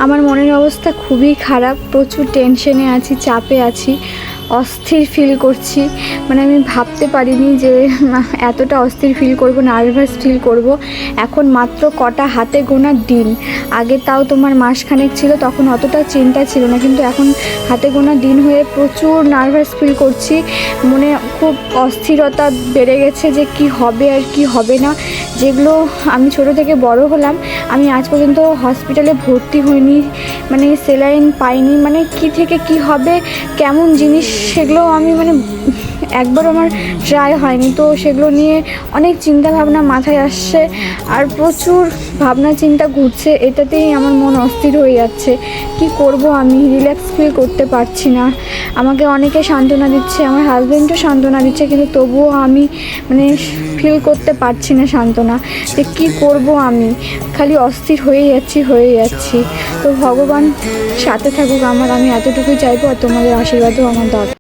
আমার মনের অবস্থা খুবই খারাপ, প্রচুর টেনশনে আছি, চাপে আছি, অস্থির ফিল করছি। মানে আমি ভাবতে পারিনি যে এতটা অস্থির ফিল করব, নার্ভাস ফিল করব। এখন মাত্র কটা হাতে গোনা দিন, আগে তাও তোমার মাসখানেক ছিল, তখন অতটা চিন্তা ছিল না, কিন্তু এখন হাতে গোনা দিন হয়ে প্রচুর নার্ভাস ফিল করছি। মনে খুব অস্থিরতা বেড়ে গেছে যে কি হবে আর কি হবে না। যেগুলো আমি ছোটো থেকে বড় হলাম, আমি আজ পর্যন্ত হসপিটালে ভর্তি হইনি, মানে স্যালাইন পাইনি, মানে কি থেকে কি হবে, কেমন জিনিস, সেগুলো আমি মানে একবার আমার ট্রাই হয়নি। তো সেগুলো নিয়ে অনেক চিন্তা ভাবনা মাথায় আসছে, আর প্রচুর ভাবনা চিন্তা ঘুরছে, এটাতেই আমার মন অস্থির হয়ে যাচ্ছে। কি করব, আমি রিল্যাক্স ফিল করতে পারছি না। আমাকে অনেকে সান্ত্বনা দিচ্ছে, আমার হাজব্যান্ডও সান্ত্বনা দিচ্ছে, কিন্তু তবুও আমি মানে ফিল করতে পারছি না সান্ত্বনা, যে কী করব। আমি খালি অস্থির হয়ে যাচ্ছি। তো ভগবান সাথে থাকুক আমার, আমি এতটুকুই চাইবো, আর তোমাদের আশীর্বাদও আমার দরকার।